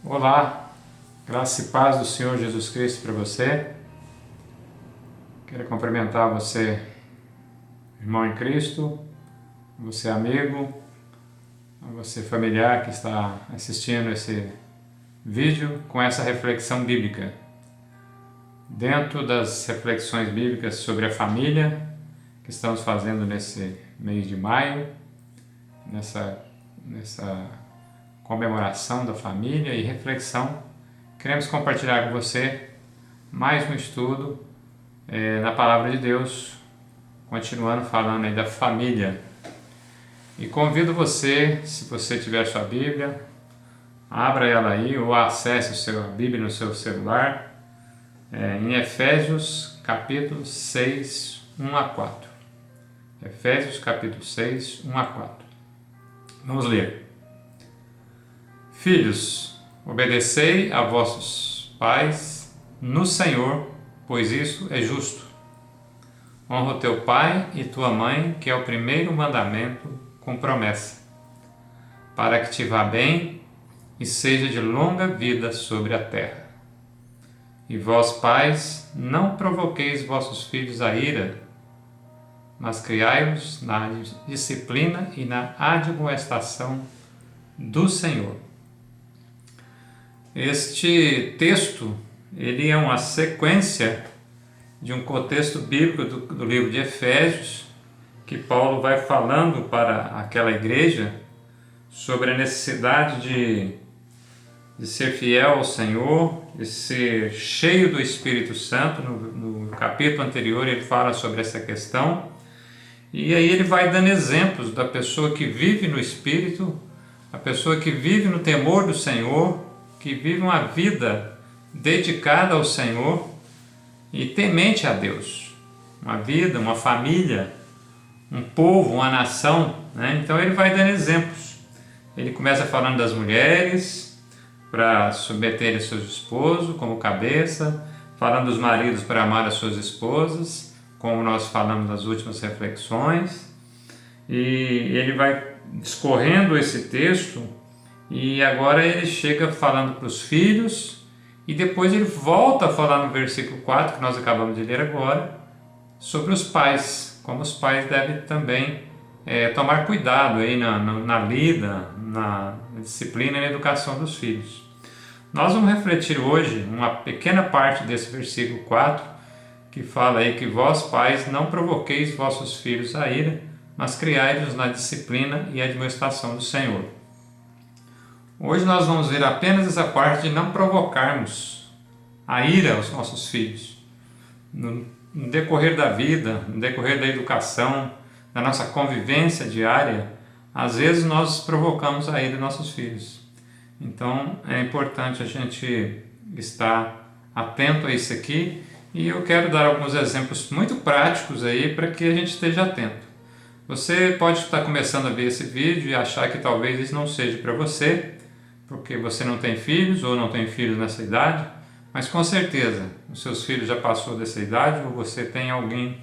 Olá, graça e paz do Senhor Jesus Cristo para você. Quero cumprimentar você, irmão em Cristo, você amigo, você familiar que está assistindo esse vídeo com essa reflexão bíblica. Dentro das reflexões bíblicas sobre a família que estamos fazendo nesse mês de maio, nessa comemoração da família e reflexão, queremos compartilhar com você mais um estudo na Palavra de Deus, continuando falando aí da família. E convido você, se você tiver sua Bíblia, abra ela aí ou acesse a Bíblia no seu celular, em Efésios capítulo 6, 1 a 4. Efésios capítulo 6, 1 a 4. Vamos ler. Filhos, obedecei a vossos pais no Senhor, pois isso é justo. Honra o teu pai e tua mãe, que é o primeiro mandamento com promessa, para que te vá bem e seja de longa vida sobre a terra. E vós, pais, não provoqueis vossos filhos a ira, mas criai-os na disciplina e na admoestação do Senhor. Este texto, ele é uma sequência de um contexto bíblico do livro de Efésios, que Paulo vai falando para aquela igreja sobre a necessidade de ser fiel ao Senhor, de ser cheio do Espírito Santo. No capítulo anterior ele fala sobre essa questão, e aí ele vai dando exemplos da pessoa que vive no Espírito, a pessoa que vive no temor do Senhor, que vive uma vida dedicada ao Senhor e temente a Deus, uma vida, uma família, um povo, uma nação, né? Então ele vai dando exemplos. Ele começa falando das mulheres para submeterem seus esposos como cabeça, falando dos maridos para amar as suas esposas, como nós falamos nas últimas reflexões, e ele vai discorrendo esse texto. E agora ele chega falando para os filhos, e depois ele volta a falar no versículo 4, que nós acabamos de ler agora, sobre os pais, como os pais devem também tomar cuidado aí na lida, na disciplina e na educação dos filhos. Nós vamos refletir hoje uma pequena parte desse versículo 4, que fala aí que vós, pais, não provoqueis vossos filhos a ira, mas criai-os na disciplina e admoestação do Senhor. Hoje nós vamos ver apenas essa parte de não provocarmos a ira aos nossos filhos. No decorrer da vida, no decorrer da educação, da nossa convivência diária, às vezes nós provocamos a ira dos nossos filhos. Então é importante a gente estar atento a isso aqui, e eu quero dar alguns exemplos muito práticos aí para que a gente esteja atento. Você pode estar começando a ver esse vídeo e achar que talvez isso não seja para você, porque você não tem filhos ou não tem filhos nessa idade, mas com certeza os seus filhos já passou dessa idade, ou você tem algum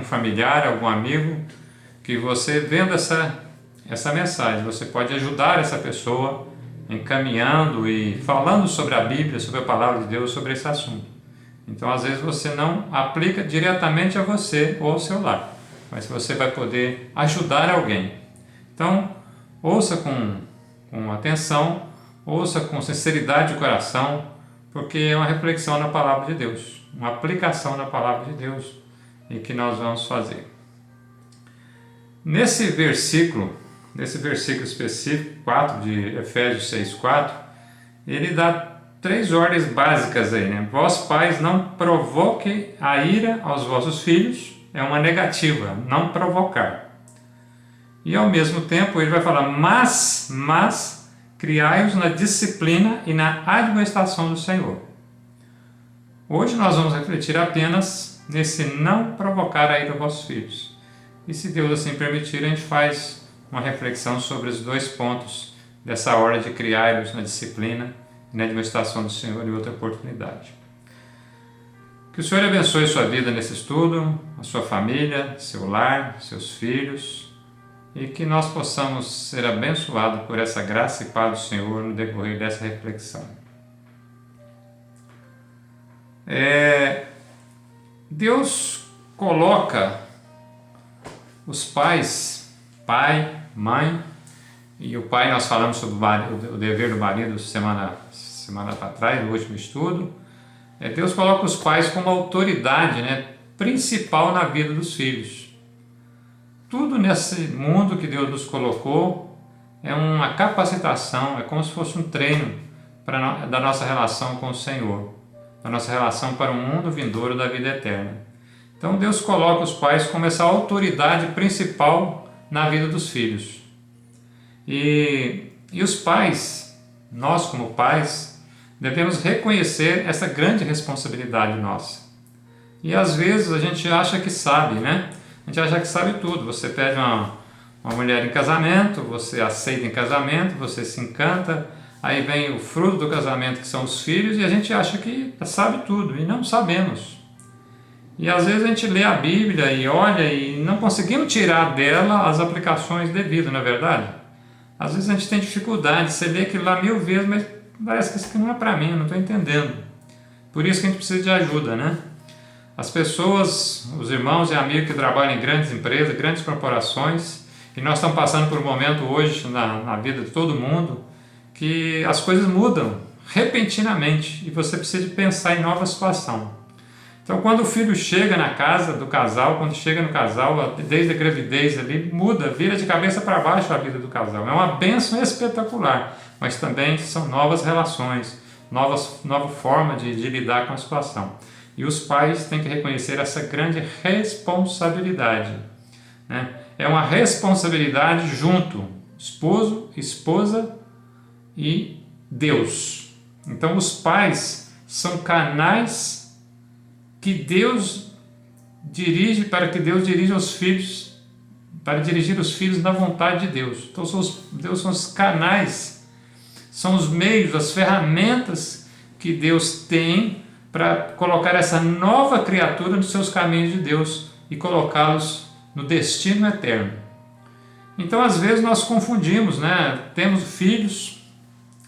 familiar, algum amigo, que você vendo essa mensagem, você pode ajudar essa pessoa encaminhando e falando sobre a Bíblia, sobre a Palavra de Deus, sobre esse assunto. Então às vezes você não aplica diretamente a você ou ao seu lar, mas você vai poder ajudar alguém. Então ouça com atenção, ouça com sinceridade de coração, porque é uma reflexão na Palavra de Deus, uma aplicação na Palavra de Deus, e que nós vamos fazer. Nesse versículo específico, 4 de Efésios 6,4, ele dá 3 ordens básicas aí, né? Vós, pais, não provoquem a ira aos vossos filhos, é uma negativa, não provocar. E ao mesmo tempo ele vai falar, mas criai-os na disciplina e na admoestação do Senhor. Hoje nós vamos refletir apenas nesse não provocar a ira aos vossos filhos. E se Deus assim permitir, a gente faz uma reflexão sobre os 2 pontos dessa hora de criar-os na disciplina e na admoestação do Senhor em outra oportunidade. Que o Senhor abençoe sua vida nesse estudo, a sua família, seu lar, seus filhos, e que nós possamos ser abençoados por essa graça e paz do Senhor no decorrer dessa reflexão. Deus coloca os pais, pai, mãe, e o pai nós falamos sobre o dever do marido semana para trás, no último estudo. Deus coloca os pais como autoridade, principal na vida dos filhos. Tudo nesse mundo que Deus nos colocou é uma capacitação, é como se fosse um treino da nossa relação com o Senhor, da nossa relação para o mundo vindouro da vida eterna. Então Deus coloca os pais como essa autoridade principal na vida dos filhos. E os pais, nós como pais, devemos reconhecer essa grande responsabilidade nossa. E às vezes a gente acha que sabe, A gente acha que sabe tudo. Você pede uma mulher em casamento, você aceita em casamento, você se encanta, aí vem o fruto do casamento, que são os filhos, e a gente acha que sabe tudo, e não sabemos. E às vezes a gente lê a Bíblia e olha e não conseguimos tirar dela as aplicações devidas, não é verdade? Às vezes a gente tem dificuldade, você lê aquilo lá 1000 vezes, mas parece que isso aqui não é para mim, eu não estou entendendo. Por isso que a gente precisa de ajuda, As pessoas, os irmãos e amigos que trabalham em grandes empresas, grandes corporações, e nós estamos passando por um momento hoje na vida de todo mundo, que as coisas mudam repentinamente e você precisa de pensar em nova situação. Então, quando o filho chega na casa do casal, quando chega no casal, desde a gravidez ali, muda, vira de cabeça para baixo a vida do casal. É uma bênção espetacular, mas também são novas relações, nova forma de lidar com a situação. E os pais têm que reconhecer essa grande responsabilidade, É uma responsabilidade junto, esposo, esposa e Deus. Então, os pais são canais que Deus dirige, para que Deus dirija os filhos, para dirigir os filhos na vontade de Deus. Então Deus são os canais, são os meios, as ferramentas que Deus tem para colocar essa nova criatura nos seus caminhos de Deus e colocá-los no destino eterno. Então às vezes nós confundimos, Temos filhos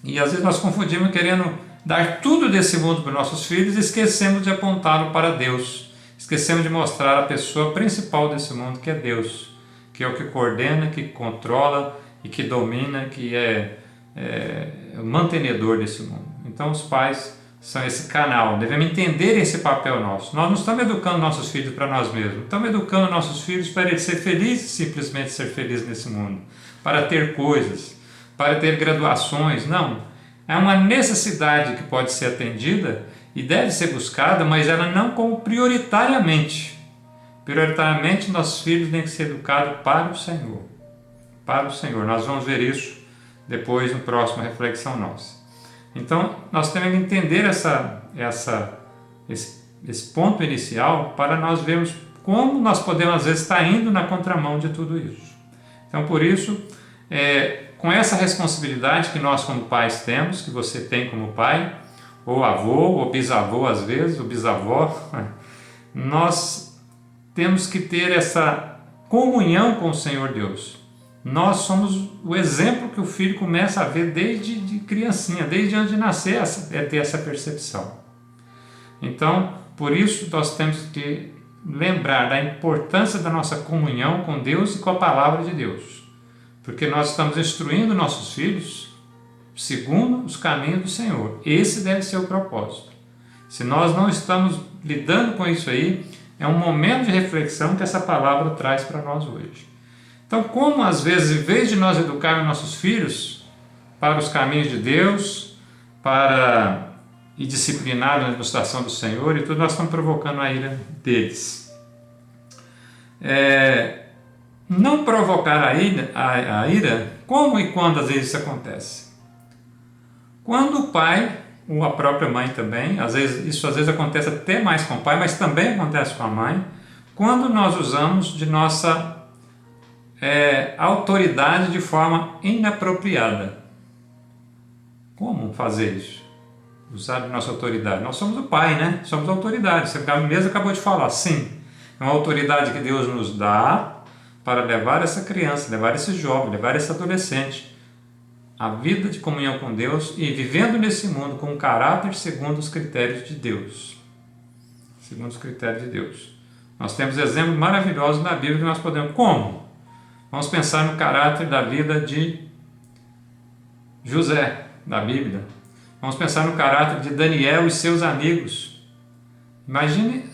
e às vezes nós confundimos querendo dar tudo desse mundo para os nossos filhos e esquecemos de apontá-lo para Deus. Esquecemos de mostrar a pessoa principal desse mundo, que é Deus, que é o que coordena, que controla e que domina, que é o mantenedor desse mundo. Então os pais são esse canal, devemos entender esse papel nosso. Nós não estamos educando nossos filhos para nós mesmos, estamos educando nossos filhos para eles serem felizes, simplesmente ser felizes nesse mundo, para ter coisas, para ter graduações, não. É uma necessidade que pode ser atendida e deve ser buscada, mas ela não como prioritariamente. Prioritariamente, nossos filhos têm que ser educados para o Senhor. Para o Senhor. Nós vamos ver isso depois na próxima reflexão nossa. Então, nós temos que entender esse ponto inicial para nós vermos como nós podemos, às vezes, estar indo na contramão de tudo isso. Então, por isso, com essa responsabilidade que nós como pais temos, que você tem como pai, ou avô, ou bisavô às vezes, ou bisavó, nós temos que ter essa comunhão com o Senhor Deus. Nós somos o exemplo que o filho começa a ver desde de criancinha, desde antes de nascer, ter essa percepção. Então, por isso nós temos que lembrar da importância da nossa comunhão com Deus e com a palavra de Deus. Porque nós estamos instruindo nossos filhos segundo os caminhos do Senhor. Esse deve ser o propósito. Se nós não estamos lidando com isso aí, é um momento de reflexão que essa palavra traz para nós hoje. Então, como às vezes, em vez de nós educarmos nossos filhos para os caminhos de Deus, e disciplinar na administração do Senhor e tudo, nós estamos provocando a ira deles. Não provocar a ira, como e quando às vezes isso acontece? Quando o pai, ou a própria mãe também, isso às vezes acontece até mais com o pai, mas também acontece com a mãe, quando nós usamos de nossa autoridade de forma inapropriada. Como fazer isso? Usar de nossa autoridade. Nós somos o pai, Somos a autoridade. Você mesmo acabou de falar, sim. É uma autoridade que Deus nos dá para levar essa criança, levar esse jovem, levar esse adolescente à vida de comunhão com Deus e vivendo nesse mundo com um caráter segundo os critérios de Deus. Segundo os critérios de Deus. Nós temos exemplos maravilhosos na Bíblia que nós podemos... Como? Vamos pensar no caráter da vida de José, da Bíblia. Vamos pensar no caráter de Daniel e seus amigos. Imagine,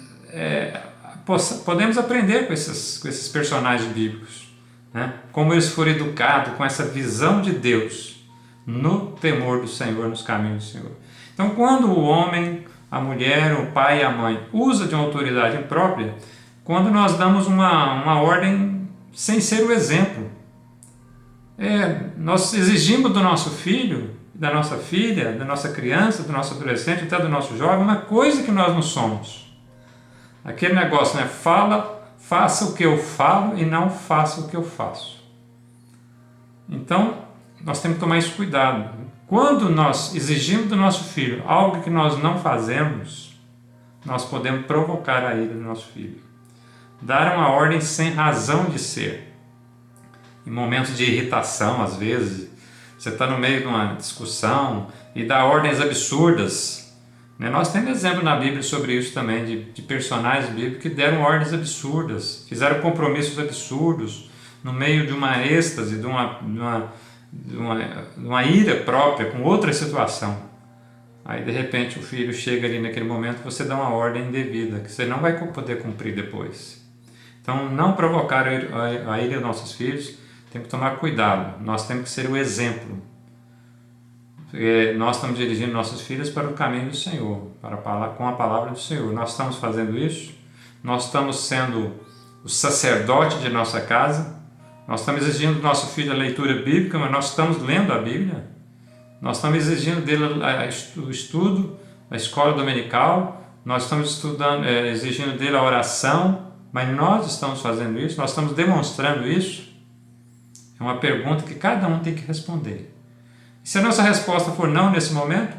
podemos aprender com esses personagens bíblicos, né? Como eles foram educados com essa visão de Deus, no temor do Senhor, nos caminhos do Senhor. Então, quando o homem, a mulher, o pai e a mãe usa de uma autoridade imprópria, quando nós damos uma ordem sem ser o exemplo, nós exigimos do nosso filho, da nossa filha, da nossa criança, do nosso adolescente, até do nosso jovem, uma coisa que nós não somos. Aquele negócio, né? Faça o que eu falo e não faça o que eu faço. Então, nós temos que tomar esse cuidado. Quando nós exigimos do nosso filho algo que nós não fazemos, nós podemos provocar a ira do nosso filho. Dar uma ordem sem razão de ser. Em momentos de irritação, às vezes, você está no meio de uma discussão e dá ordens absurdas. Nós temos exemplo na Bíblia sobre isso também, de personagens bíblicos que deram ordens absurdas, fizeram compromissos absurdos no meio de uma êxtase, de uma ira própria com outra situação. Aí de repente o filho chega ali naquele momento, você dá uma ordem indevida, que você não vai poder cumprir depois. Então, não provocar a ira dos nossos filhos, temos que tomar cuidado, nós temos que ser o exemplo. Nós estamos dirigindo nossos filhos para o caminho do Senhor, com a palavra do Senhor. Nós estamos fazendo isso, nós estamos sendo o sacerdote de nossa casa, nós estamos exigindo do nosso filho a leitura bíblica, mas nós estamos lendo a Bíblia, nós estamos exigindo dele o estudo, a escola dominical, nós estamos exigindo dele a oração, mas nós estamos fazendo isso, nós estamos demonstrando isso. É uma pergunta que cada um tem que responder. E se a nossa resposta for não nesse momento,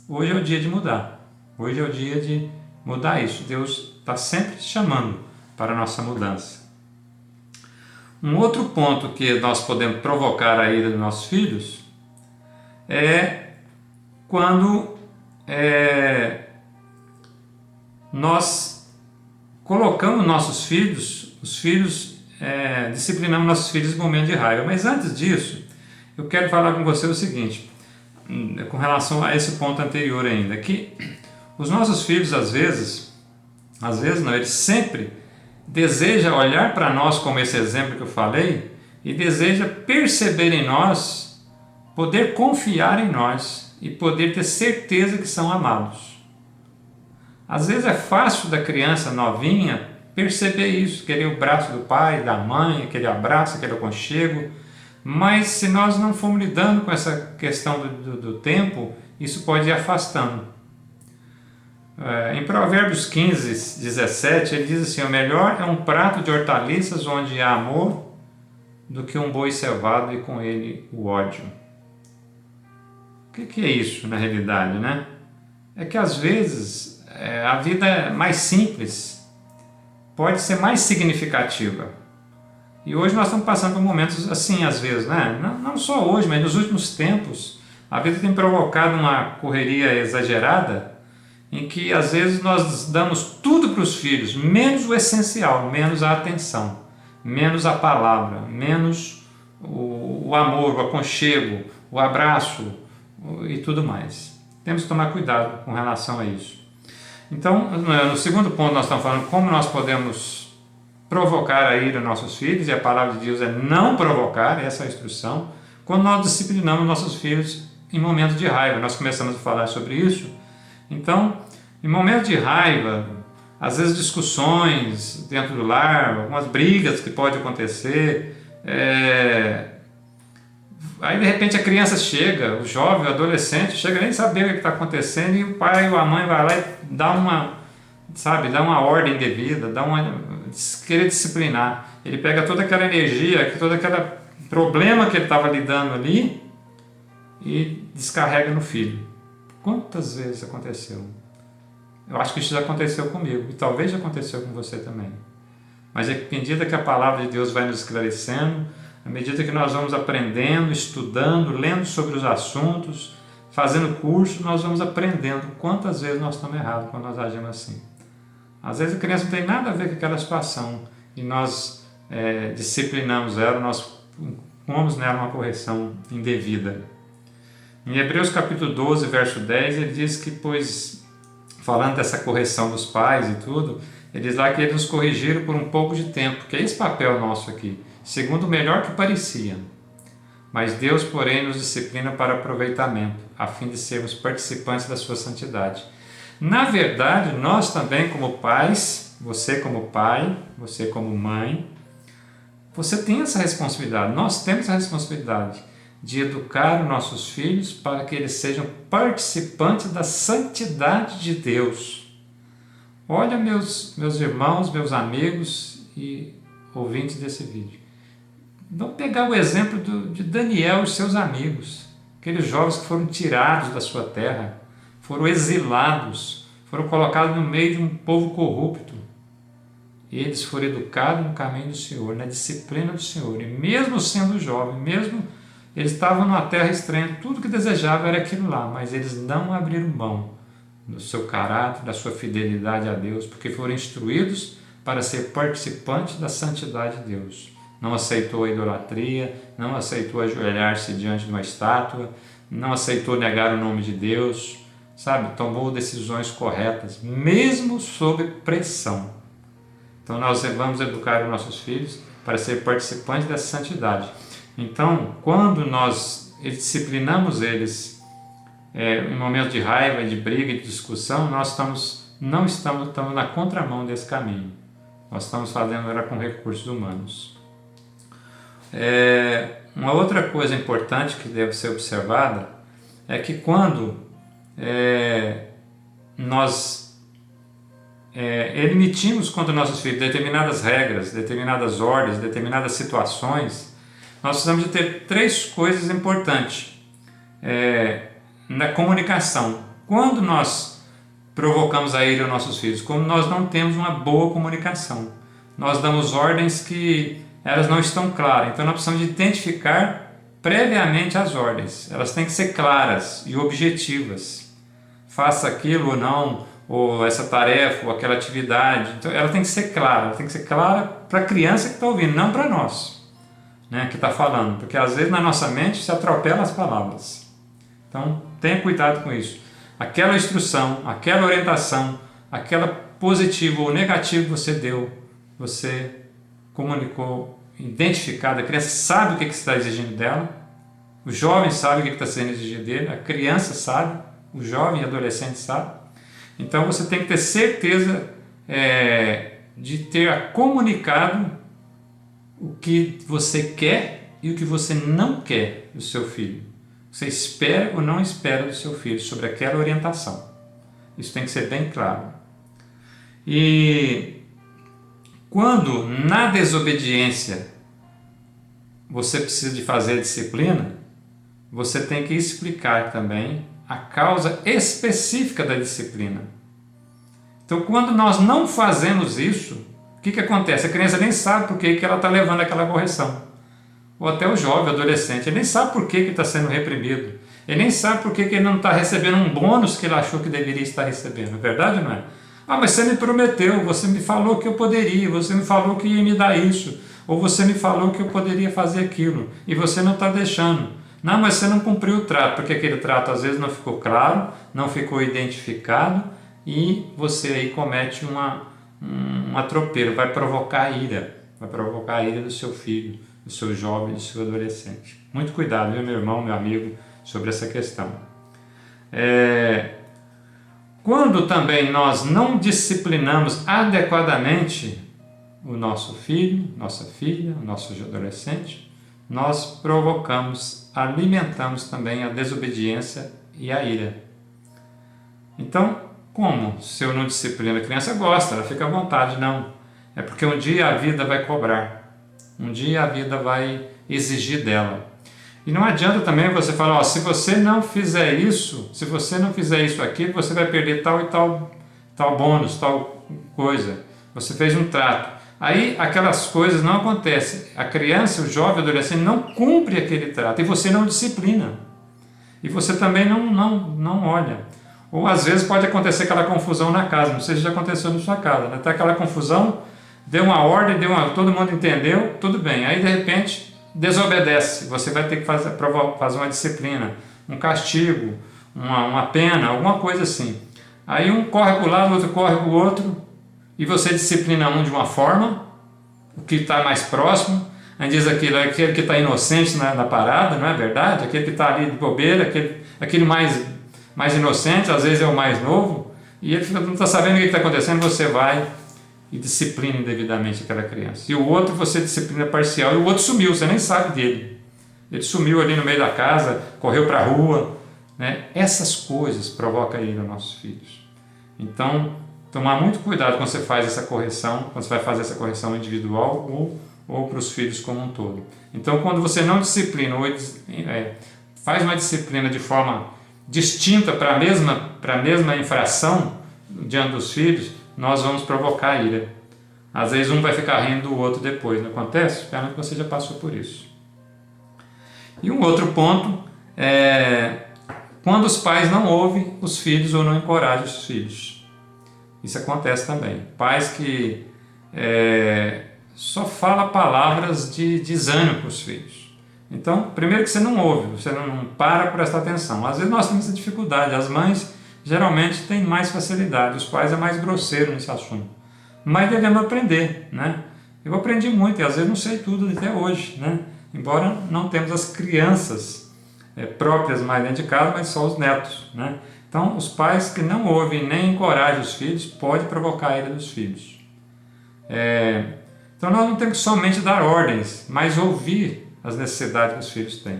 hoje é o dia de mudar. Hoje é o dia de mudar isso. Deus está sempre chamando para a nossa mudança. Um outro ponto que nós podemos provocar a ira dos nossos filhos é quando nós colocamos nossos filhos, disciplinamos nossos filhos em momentos de raiva. Mas antes disso, eu quero falar com você o seguinte, com relação a esse ponto anterior ainda, que os nossos filhos às vezes não, eles sempre desejam olhar para nós como esse exemplo que eu falei e deseja perceber em nós, poder confiar em nós e poder ter certeza que são amados. Às vezes é fácil da criança novinha perceber isso, querer o braço do pai, da mãe, aquele abraço, aquele aconchego, mas se nós não formos lidando com essa questão do tempo, isso pode ir afastando. Em Provérbios 15, 17, ele diz assim, o melhor é um prato de hortaliças onde há amor do que um boi cevado e com ele o ódio. O que é isso na realidade, né? É que às vezes a vida mais simples pode ser mais significativa. E hoje nós estamos passando por momentos assim às vezes, né? Não só hoje, mas nos últimos tempos, a vida tem provocado uma correria exagerada em que às vezes nós damos tudo para os filhos, menos o essencial, menos a atenção, menos a palavra, menos o amor, o aconchego, o abraço e tudo mais. Temos que tomar cuidado com relação a isso. Então, no segundo ponto nós estamos falando como nós podemos provocar a ira dos nossos filhos, e a palavra de Deus é não provocar, essa é a instrução, quando nós disciplinamos nossos filhos em momentos de raiva. Nós começamos a falar sobre isso. Então, em momentos de raiva, às vezes discussões dentro do lar, algumas brigas que podem acontecer, aí de repente a criança chega, o jovem, o adolescente, chega nem saber o que está acontecendo e o pai ou a mãe vai lá e dá uma ordem devida, querer disciplinar. Ele pega toda aquela energia, todo aquele problema que ele estava lidando ali e descarrega no filho. Quantas vezes aconteceu? Eu acho que isso já aconteceu comigo e talvez já aconteceu com você também. Mas à medida que a palavra de Deus vai nos esclarecendo, à medida que nós vamos aprendendo, estudando, lendo sobre os assuntos, fazendo curso, nós vamos aprendendo quantas vezes nós estamos errados quando nós agimos assim. Às vezes a criança não tem nada a ver com aquela situação e nós disciplinamos ela, nós pomos nela uma correção indevida. Em Hebreus capítulo 12, verso 10, ele diz que, pois, falando dessa correção dos pais e tudo, ele diz lá que eles nos corrigiram por um pouco de tempo, que é esse papel nosso aqui, segundo o melhor que parecia. Mas Deus, porém, nos disciplina para aproveitamento, a fim de sermos participantes da sua santidade. Na verdade, nós também como pais, você como pai, você como mãe, você tem essa responsabilidade, nós temos a responsabilidade de educar os nossos filhos para que eles sejam participantes da santidade de Deus. Olha, meus irmãos, meus amigos e ouvintes desse vídeo. Vamos pegar o exemplo de Daniel e seus amigos, aqueles jovens que foram tirados da sua terra, foram exilados, foram colocados no meio de um povo corrupto. E eles foram educados no caminho do Senhor, na disciplina do Senhor. E mesmo sendo jovens, mesmo eles estavam numa terra estranha, tudo que desejavam era aquilo lá, mas eles não abriram mão do seu caráter, da sua fidelidade a Deus, porque foram instruídos para ser participantes da santidade de Deus. Não aceitou a idolatria, não aceitou ajoelhar-se diante de uma estátua, não aceitou negar o nome de Deus, sabe? Tomou decisões corretas, mesmo sob pressão. Então nós vamos educar os nossos filhos para ser participantes dessa santidade. Então, quando nós disciplinamos eles em momentos de raiva, de briga, de discussão, nós não estamos na contramão desse caminho. Nós estamos fazendo ela com recursos humanos. Uma outra coisa importante que deve ser observada é que quando nós emitimos contra nossos filhos determinadas regras, determinadas ordens, determinadas situações, nós precisamos de ter três coisas importantes na comunicação. Quando nós provocamos a ira aos nossos filhos, como nós não temos uma boa comunicação, nós damos ordens que elas não estão claras, então nós precisamos de identificar previamente as ordens, elas têm que ser claras e objetivas. Faça aquilo ou não, ou essa tarefa, ou aquela atividade, então ela tem que ser clara, para a criança que está ouvindo, não para nós, né, que está falando, porque às vezes na nossa mente se atropela as palavras. Então tenha cuidado com isso. Aquela instrução, aquela orientação, aquela positiva ou negativa que você deu, você comunicou, identificado, a criança sabe o que está exigindo dela, o jovem sabe o que está sendo exigido dele, a criança sabe, o jovem e adolescente sabe. Então você tem que ter certeza de ter comunicado o que você quer e o que você não quer do seu filho. Você espera ou não espera do seu filho sobre aquela orientação. Isso tem que ser bem claro. E quando na desobediência você precisa de fazer a disciplina, você tem que explicar também a causa específica da disciplina. Então, quando nós não fazemos isso, o que acontece? A criança nem sabe por que ela está levando aquela correção. Ou até o jovem, o adolescente, ele nem sabe por que está sendo reprimido. Ele nem sabe por que ele não está recebendo um bônus que ele achou que deveria estar recebendo. É verdade ou não é? Ah, mas você me prometeu, você me falou que eu poderia, você me falou que ia me dar isso, ou você me falou que eu poderia fazer aquilo, e você não está deixando. Não, mas você não cumpriu o trato, porque aquele trato às vezes não ficou claro, não ficou identificado, e você aí comete um atropelo, vai provocar a ira do seu filho, do seu jovem, do seu adolescente. Muito cuidado, viu, meu irmão, meu amigo, sobre essa questão. Quando também nós não disciplinamos adequadamente o nosso filho, nossa filha, o nosso adolescente, nós provocamos, alimentamos também a desobediência e a ira. Então, como? Se eu não disciplino, a criança gosta, ela fica à vontade. Não, é porque um dia a vida vai cobrar, um dia a vida vai exigir dela. E não adianta também você falar, se você não fizer isso, se você não fizer isso aqui, você vai perder tal e tal bônus, tal coisa. Você fez um trato. Aí aquelas coisas não acontecem. A criança, o jovem, o adolescente não cumpre aquele trato e você não disciplina. E você também não olha. Ou às vezes pode acontecer aquela confusão na casa, não sei se já aconteceu na sua casa, né? Tá aquela confusão, deu uma ordem, todo mundo entendeu, tudo bem. Aí de repente desobedece, você vai ter que fazer uma disciplina, um castigo, uma pena, alguma coisa assim. Aí um corre para o lado, o outro corre para o outro, e você disciplina um de uma forma, o que está mais próximo, aí diz aquele que está inocente na parada, não é verdade? Aquele que está ali de bobeira, aquele mais inocente, às vezes é o mais novo, e ele não está sabendo o que está acontecendo, você vai e disciplina indevidamente aquela criança. E o outro você disciplina parcial, e o outro sumiu, você nem sabe dele. Ele sumiu ali no meio da casa, correu para a rua, né? Essas coisas provocam ira nos nossos filhos. Então, tomar muito cuidado quando você faz essa correção, quando você vai fazer essa correção individual ou para os filhos como um todo. Então, quando você não disciplina, ou faz uma disciplina de forma distinta para a mesma infração diante dos filhos, nós vamos provocar ira. Às vezes um vai ficar rindo do outro depois, não acontece? Espero que você já passou por isso. E um outro ponto é quando os pais não ouvem os filhos ou não encorajam os filhos. Isso acontece também. Pais que só falam palavras de desânimo para os filhos. Então, primeiro que você não ouve, você não para prestar atenção. Às vezes nós temos essa dificuldade, as mães geralmente têm mais facilidade, os pais é mais grosseiro nesse assunto. Mas devemos aprender, né? Eu aprendi muito e às vezes não sei tudo até hoje, né? Embora não temos as crianças próprias mais dentro de casa, mas só os netos, né? Então, os pais que não ouvem nem encorajam os filhos, pode provocar a ira dos filhos. Então, nós não temos que somente dar ordens, mas ouvir as necessidades que os filhos têm.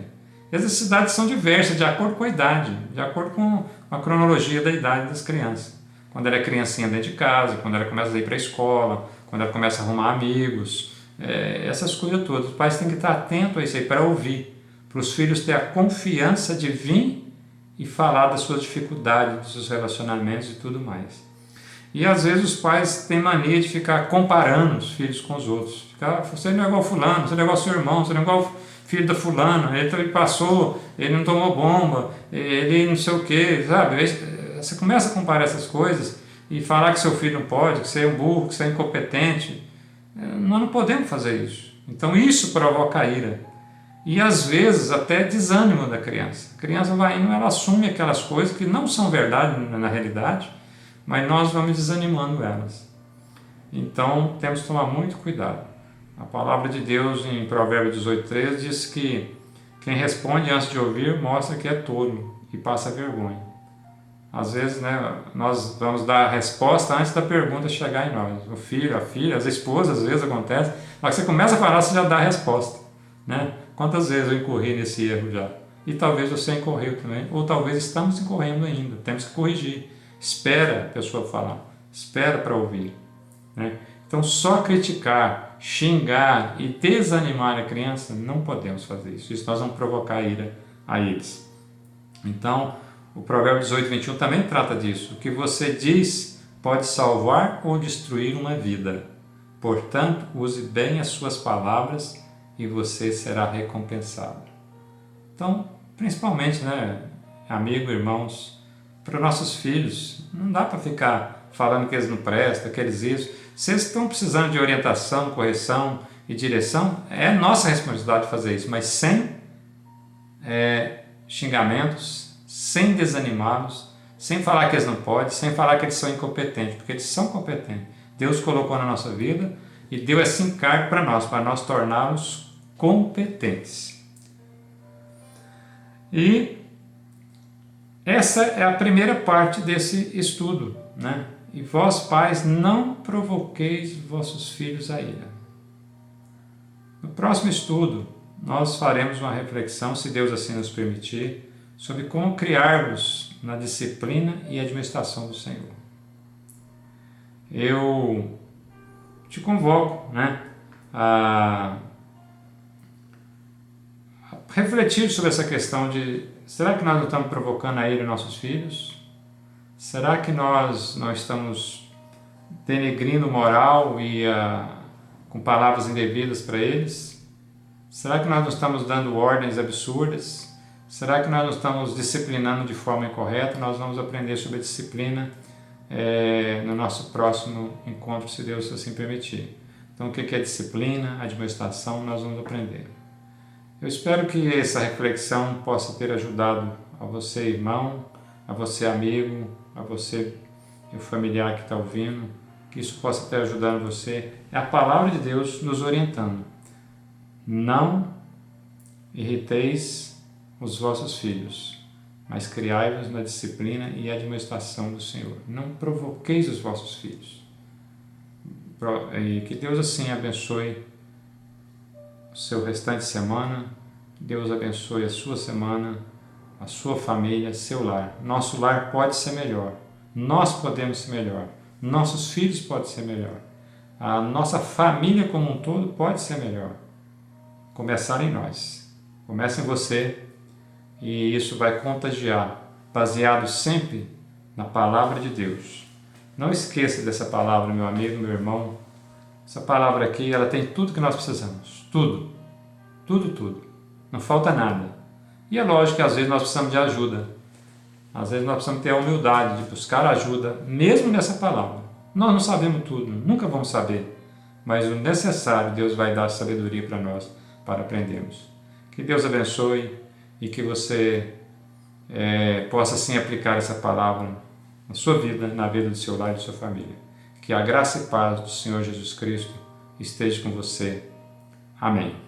E as necessidades são diversas, de acordo com a idade, de acordo com a cronologia da idade das crianças. Quando ela é criancinha dentro de casa, quando ela começa a ir para a escola, quando ela começa a arrumar amigos, essas coisas todas. Os pais têm que estar atentos a isso aí para ouvir, para os filhos terem a confiança de vir e falar das suas dificuldades, dos seus relacionamentos e tudo mais. E às vezes os pais têm mania de ficar comparando os filhos com os outros. Você não é igual fulano, você não é igual seu irmão, você não é igual filho da fulana, ele passou, ele não tomou bomba, ele não sei o que, sabe? Você começa a comparar essas coisas e falar que seu filho não pode, que você é um burro, que você é incompetente. Nós não podemos fazer isso. Então isso provoca ira. E às vezes até desânimo da criança. A criança vai indo, ela assume aquelas coisas que não são verdade na realidade, mas nós vamos desanimando elas. Então temos que tomar muito cuidado. A palavra de Deus em Provérbios 18:13 diz que quem responde antes de ouvir mostra que é tolo e passa vergonha. Às vezes, né, nós vamos dar a resposta antes da pergunta chegar em nós. O filho, a filha, as esposas, às vezes acontece. Na hora que você começa a falar, você já dá a resposta, né? Quantas vezes eu incorri nesse erro já? E talvez você incorreu também, ou talvez estamos incorrendo ainda. Temos que corrigir. Espera a pessoa falar, espera para ouvir, né? Então, só criticar, xingar e desanimar a criança, não podemos fazer isso. Isso nós vamos provocar ira a eles. Então, o Provérbio 18:21 também trata disso. O que você diz pode salvar ou destruir uma vida. Portanto, use bem as suas palavras e você será recompensado. Então, principalmente, né, amigo, irmãos, para os nossos filhos, não dá para ficar falando que eles não prestam, que eles isso. Se eles estão precisando de orientação, correção e direção, é nossa responsabilidade fazer isso, mas sem xingamentos, sem desanimá-los, sem falar que eles não podem, sem falar que eles são incompetentes, porque eles são competentes. Deus colocou na nossa vida e deu esse encargo para nós torná-los competentes. E essa é a primeira parte desse estudo, né? E vós, pais, não provoqueis vossos filhos a ira. No próximo estudo, nós faremos uma reflexão, se Deus assim nos permitir, sobre como criar-vos na disciplina e administração do Senhor. Eu te convoco, né, a refletir sobre essa questão de: será que nós não estamos provocando a ira em nossos filhos? Será que nós não estamos denegrindo moral e com palavras indevidas para eles? Será que nós não estamos dando ordens absurdas? Será que nós não estamos disciplinando de forma incorreta? Nós vamos aprender sobre a disciplina no nosso próximo encontro, se Deus assim permitir. Então, o que é disciplina, administração, nós vamos aprender. Eu espero que essa reflexão possa ter ajudado a você, irmão, a você, amigo, a você, o familiar que está ouvindo, que isso possa ter ajudado você. É a palavra de Deus nos orientando. Não irriteis os vossos filhos, mas criai-vos na disciplina e administração do Senhor. Não provoqueis os vossos filhos. E que Deus assim abençoe o seu restante de semana, Deus abençoe a sua semana, a sua família, seu lar. Nosso lar pode ser melhor, nós podemos ser melhor, nossos filhos podem ser melhor, a nossa família como um todo pode ser melhor. Começar em nós, começa em você, e isso vai contagiar, baseado sempre na palavra de Deus. Não esqueça dessa palavra, meu amigo, meu irmão. Essa palavra aqui, ela tem tudo que nós precisamos, tudo, tudo, tudo, não falta nada. E é lógico que às vezes nós precisamos de ajuda, às vezes nós precisamos ter a humildade de buscar ajuda, mesmo nessa palavra. Nós não sabemos tudo, nunca vamos saber, mas o necessário Deus vai dar sabedoria para nós, para aprendermos. Que Deus abençoe e que você possa sim aplicar essa palavra na sua vida, na vida do seu lar e da sua família. Que a graça e paz do Senhor Jesus Cristo esteja com você. Amém.